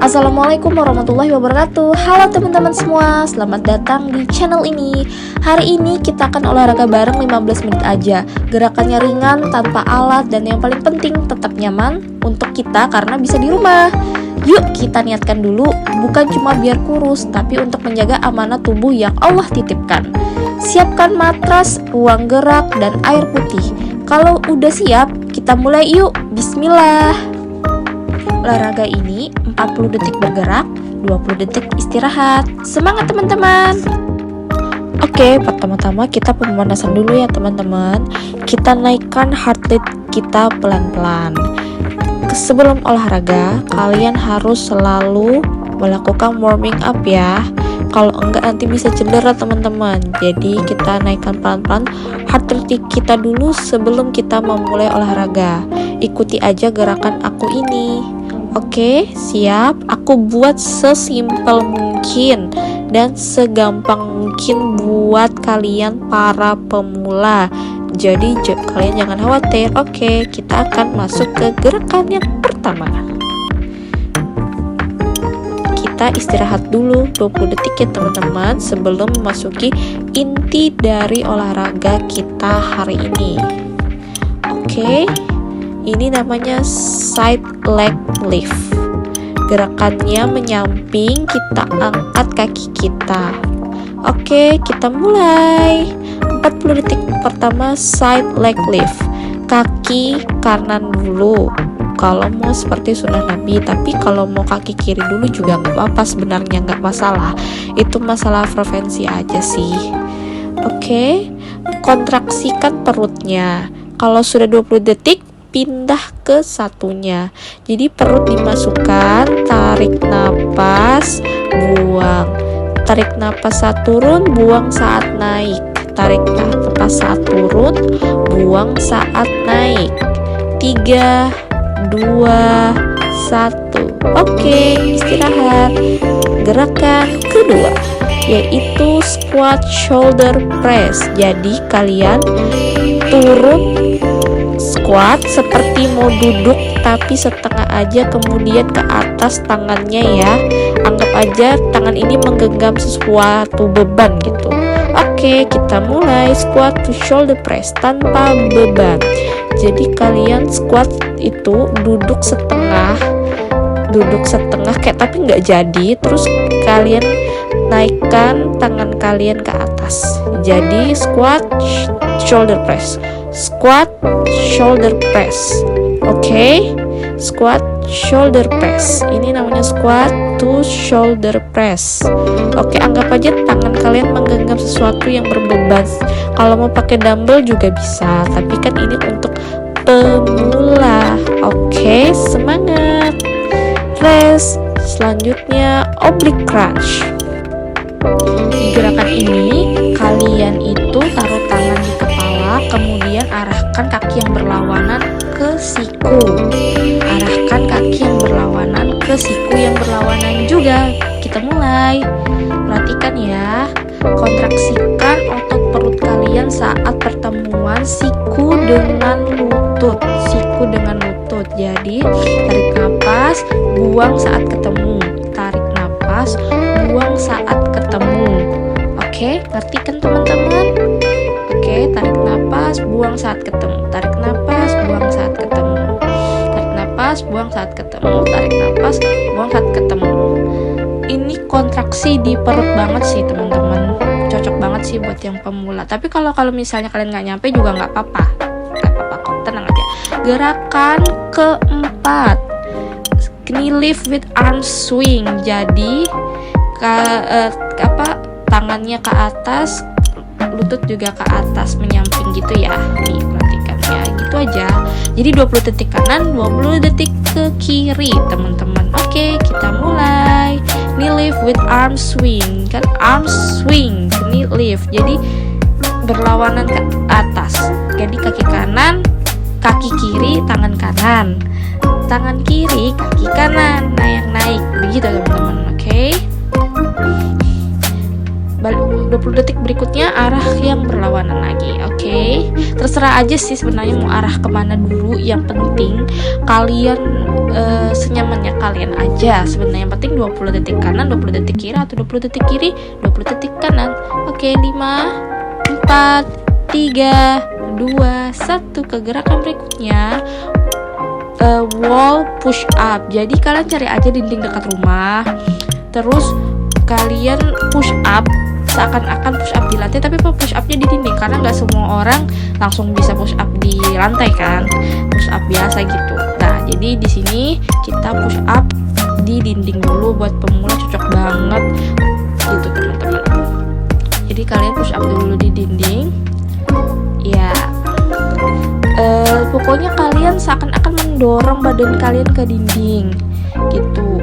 Assalamualaikum warahmatullahi wabarakatuh. Halo teman-teman semua, selamat datang di channel ini. Hari ini kita akan olahraga bareng 15 menit aja. Gerakannya ringan, tanpa alat, dan yang paling penting tetap nyaman untuk kita karena bisa di rumah. Yuk kita niatkan dulu, bukan cuma biar kurus, tapi untuk menjaga amanah tubuh yang Allah titipkan. Siapkan matras, ruang gerak, dan air putih. Kalau udah siap, kita mulai yuk. Bismillah. Olahraga ini 40 detik bergerak, 20 detik istirahat. Semangat teman-teman. Oke, pertama-tama kita pemanasan dulu ya teman-teman. Kita naikkan heart rate kita pelan-pelan. Sebelum olahraga, kalian harus selalu melakukan warming up ya. Kalau enggak nanti bisa cedera teman-teman. Jadi kita naikkan pelan-pelan heart rate kita dulu sebelum kita memulai olahraga. Ikuti aja gerakan aku ini. Oke, siap. Aku buat sesimpel mungkin dan segampang mungkin buat kalian para pemula. Jadi kalian jangan khawatir. Oke, kita akan masuk ke gerakan yang pertama. Kita istirahat dulu 20 detik ya teman-teman sebelum memasuki inti dari olahraga kita hari ini. Oke. Ini namanya side leg lift. Gerakannya menyamping, kita angkat kaki kita. Oke, kita mulai. 40 detik pertama side leg lift. Kaki kanan dulu. Kalau mau seperti sunnah Nabi, tapi kalau mau kaki kiri dulu juga nggak apa-apa sebenarnya, nggak masalah. Itu masalah preferensi aja sih. Oke, kontraksikan perutnya. Kalau sudah 20 detik, pindah ke satunya. Jadi perut dimasukkan, tarik napas, buang. Tarik napas saat turun, buang saat naik. Tarik napas saat turun, buang saat naik. 3, 2, 1. Oke, istirahat. Gerakan kedua yaitu squat shoulder press. Jadi kalian turun squat seperti mau duduk tapi setengah aja, kemudian ke atas tangannya ya. Anggap aja tangan ini menggenggam sesuatu beban gitu. Oke, kita mulai squat to shoulder press tanpa beban. Jadi kalian squat itu duduk setengah kayak tapi nggak jadi. Terus kalian naikkan tangan kalian ke atas. Jadi squat shoulder press. Squat shoulder press. Oke, squat shoulder press. Ini namanya squat to shoulder press. Oke, anggap aja tangan kalian menggenggam sesuatu yang berbeban. Kalau mau pakai dumbbell juga bisa, tapi kan ini untuk pemula. Oke, semangat. Rest. Selanjutnya oblique crunch. Di gerakan ini kalian itu taruh tangan di kepala, kemudian arahkan kaki yang berlawanan ke siku. Arahkan kaki yang berlawanan ke siku yang berlawanan juga. Kita mulai. Perhatikan ya. Kontraksikan otot perut kalian saat pertemuan siku dengan lutut. Siku dengan lutut. Jadi tarik napas, buang saat ketemu. Tarik napas, buang saat ketemu. Oke, ngerti kan teman-teman? Oke, tarik napas, buang saat ketemu. Tarik napas, buang saat ketemu. Tarik napas, buang saat ketemu. Tarik napas, buang saat ketemu. Ini kontraksi di perut banget sih teman-teman. Cocok banget sih buat yang pemula. Tapi kalau misalnya kalian nggak nyampe juga nggak apa-apa. Nggak apa-apa kok, tenang aja. Gerakan keempat, knee lift with arm swing. Jadi tangannya ke atas, lutut juga ke atas, menyamping gitu ya. Nih, perhatikan ya, gitu aja. Jadi 20 detik kanan, 20 detik ke kiri, teman-teman. Oke, kita mulai. Knee lift with arm swing. Kan arm swing, knee lift. Jadi berlawanan ke atas. Jadi kaki kanan, kaki kiri, tangan kanan. Tangan kiri, kaki kanan. Nah, yang naik. Begitu teman-teman. Oke. Balik 20 detik berikutnya arah yang berlawanan lagi. Oke, terserah aja sih sebenarnya mau arah kemana dulu, yang penting kalian senyamannya kalian aja sebenarnya. Yang penting 20 detik kanan, 20 detik kiri, atau 20 detik kiri, 20 detik kanan. Oke, 5, 4, 3, 2, 1. Ke gerakan berikutnya, wall push up. Jadi kalian cari aja dinding dekat rumah, terus kalian push up seakan-akan push up di lantai, tapi push upnya di dinding, karena nggak semua orang langsung bisa push up di lantai kan, push up biasa gitu. Nah, jadi di sini kita push up di dinding dulu, buat pemula cocok banget gitu teman-teman. Jadi kalian push up dulu di dinding ya. Pokoknya kalian seakan-akan mendorong badan kalian ke dinding gitu.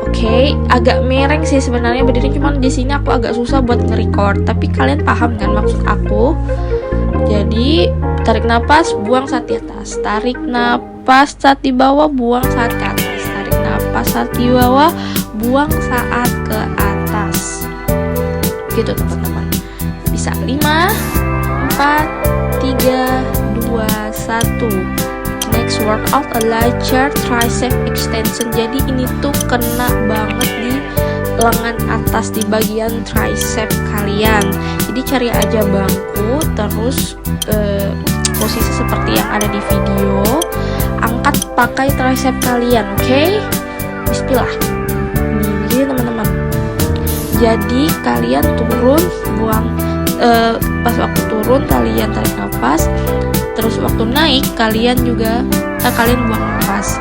Oke, agak mereng sih sebenarnya berdiri, cuman di sini aku agak susah buat nge-record, tapi kalian paham kan maksud aku? Jadi tarik napas, buang saat di atas, tarik napas saat di bawah, buang saat ke atas, tarik napas saat di bawah, buang saat ke atas. Gitu teman-teman. Bisa 5, 4, 3, 2, 1. Next workout adalah chair tricep extension. Jadi ini tuh kena banget di lengan atas, di bagian tricep kalian. Jadi cari aja bangku, terus posisi seperti yang ada di video, angkat pakai tricep kalian. Oke? Bismillah. Nih begini teman-teman. Jadi kalian turun, buang pas waktu turun kalian tarik nafas. Terus waktu naik kalian juga kalian buang nafas.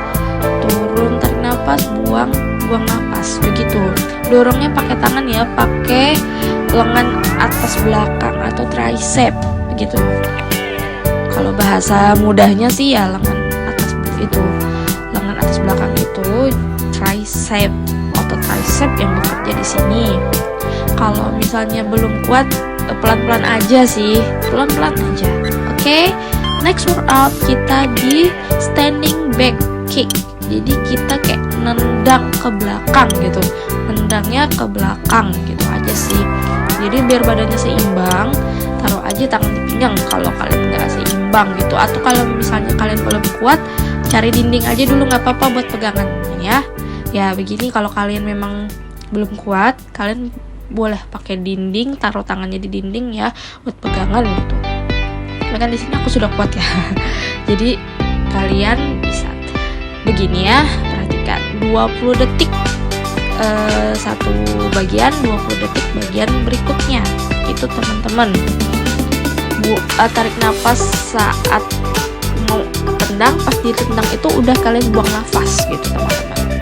Turun tarik nafas, buang nafas. Begitu. Dorongnya pakai tangan ya, pakai lengan atas belakang atau tricep begitu. Kalau bahasa mudahnya sih ya lengan atas itu. Lengan atas belakang itu tricep, otot tricep yang bekerja di sini. Kalau misalnya belum kuat, pelan-pelan aja sih, pelan-pelan aja. Oke? Next workout kita di standing back kick. Jadi kita kayak nendang ke belakang gitu, nendangnya ke belakang gitu aja sih. Jadi biar badannya seimbang, taruh aja tangan di pinggang kalau kalian nggak seimbang gitu. Atau kalau misalnya kalian belum kuat, cari dinding aja dulu, nggak apa-apa buat pegangan ya. Ya begini, kalau kalian memang belum kuat, kalian boleh pakai dinding, taruh tangannya di dinding ya buat pegangan gitu. Kan di sini aku sudah kuat ya. Jadi kalian bisa begini ya, perhatikan 20 detik satu bagian, 20 detik bagian berikutnya gitu teman-teman. Tarik nafas saat mau tendang, pas ditendang itu udah kalian buang nafas gitu teman-teman.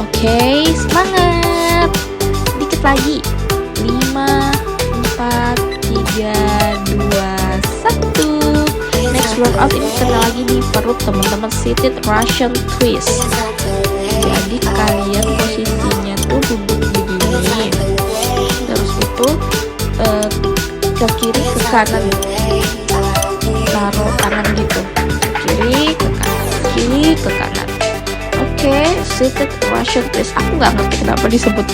Oke, semangat, dikit lagi. 5, 4, 3, 2, 1. Next workout ini kena lagi di perut teman-teman, seated Russian twist. Jadi kalian posisinya tuh duduk begini, terus itu ke kiri ke kanan, taruh tangan gitu, kiri ke kanan, kiri ke kanan. Oke, seated Russian twist. Aku nggak ngerti kenapa disebut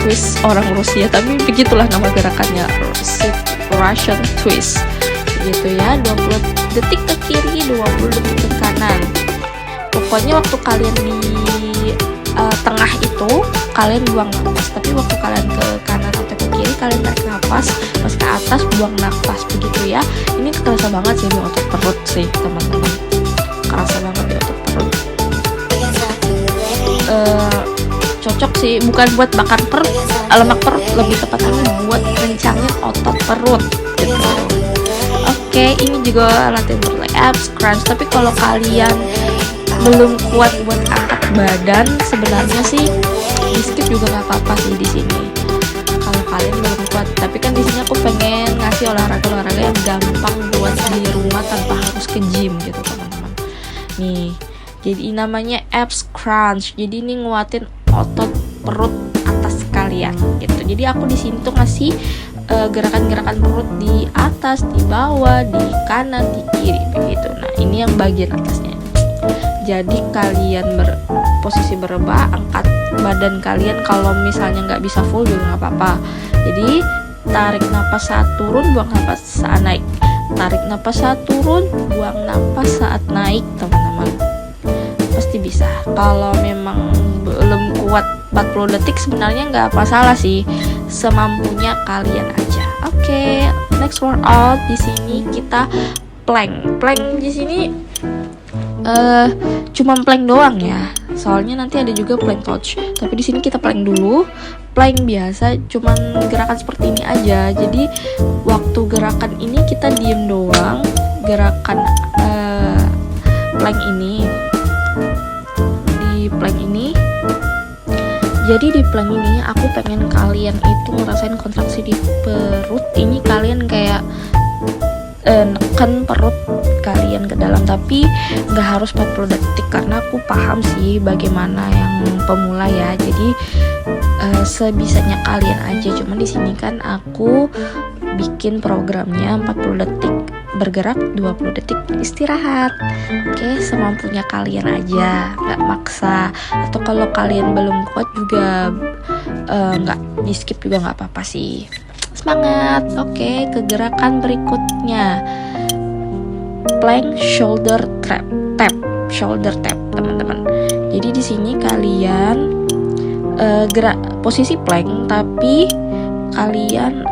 twist orang Rusia, tapi begitulah nama gerakannya, seated Russian twist. Gitu ya, 20 detik ke kiri, 20 detik ke kanan. Pokoknya waktu kalian di tengah itu kalian buang nafas, tapi waktu kalian ke kanan atau ke kiri kalian tarik nafas, pas ke atas buang nafas, begitu ya. Ini kerasa banget sih di otot perut sih teman-teman, kerasa banget di otot perut. Cocok sih, bukan buat bakar perut, lemak perut, lebih tepatnya buat kencangin otot perut gitu. Oke, ini juga latihan berlay abs crunch. Tapi kalau kalian belum kuat buat angkat badan, sebenarnya sih di skip juga nggak apa-apa sih di sini. Kalau kalian belum kuat, tapi kan di sini aku pengen ngasih olahraga yang gampang buat di rumah tanpa harus ke gym gitu teman-teman. Nih, jadi namanya abs crunch. Jadi ini nguatin otot perut atas kalian gitu. Jadi aku di sini tuh ngasih gerakan-gerakan perut di atas, di bawah, di kanan, di kiri begitu. Nah, ini yang bagian atasnya. Jadi kalian posisi berrebah, angkat badan kalian. Kalau misalnya nggak bisa full juga nggak apa-apa. Jadi tarik napas saat turun, buang napas saat naik. Tarik napas saat turun, buang napas saat naik, teman-teman. Pasti bisa. Kalau memang belum kuat 40 detik sebenarnya nggak masalah sih, semampunya kalian aja. Oke, next workout. Di sini kita plank. Plank di sini cuma plank doang ya. Soalnya nanti ada juga plank touch. Tapi di sini kita plank dulu. Plank biasa, cuman gerakan seperti ini aja. Jadi waktu gerakan ini kita diem doang. Gerakan plank ini. Di plank ini. Jadi di plank ini aku pengen kalian itu ngerasain kontraksi di perut. Ini kalian kayak neken perut kalian ke dalam, tapi nggak harus 40 detik karena aku paham sih bagaimana yang pemula ya. Jadi sebisanya kalian aja. Cuman di sini kan aku bikin programnya 40 detik bergerak, 20 detik istirahat. Oke, semampunya kalian aja, nggak maksa. Atau kalau kalian belum kuat juga nggak di skip juga nggak apa-apa sih. Semangat. Oke, ke gerakan berikutnya, plank shoulder tap, shoulder tap, teman-teman. Jadi di sini kalian gerak posisi plank, tapi kalian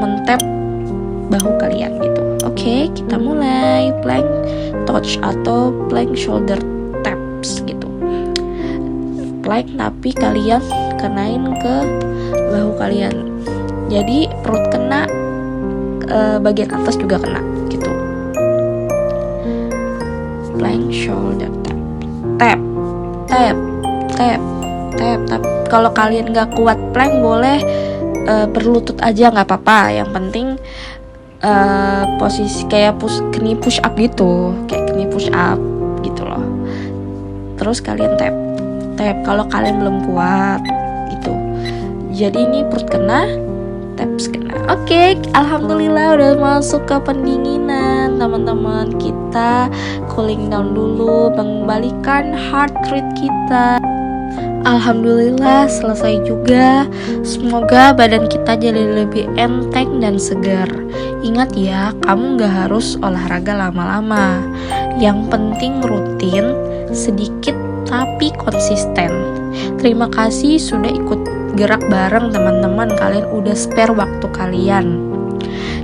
mentap bahu kalian gitu. Oke, kita mulai plank touch atau plank shoulder taps gitu. Plank tapi kalian kenain ke bahu kalian. Jadi perut kena, bagian atas juga kena gitu. Plank shoulder tap, tap, tap, tap, tap, tap. Kalau kalian nggak kuat plank boleh berlutut aja nggak apa-apa. Yang penting posisi kayak knie push up gitu, kayak knie push up gitu loh. Terus kalian tap, tap. Kalau kalian belum kuat gitu. Jadi ini perut kena, taps kena. Oke, alhamdulillah udah masuk ke pendinginan, teman-teman. Kita cooling down dulu, mengembalikan heart rate kita. Alhamdulillah selesai juga. Semoga badan kita jadi lebih enteng dan segar. Ingat ya, kamu gak harus olahraga lama-lama. Yang penting rutin, sedikit tapi konsisten. Terima kasih sudah ikut gerak bareng teman-teman. Kalian udah spare waktu kalian.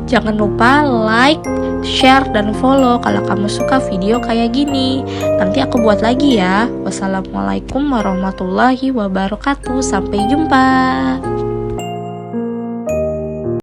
Jangan lupa like, share, dan follow kalau kamu suka video kayak gini. Nanti aku buat lagi ya. Wassalamualaikum warahmatullahi wabarakatuh. Sampai jumpa.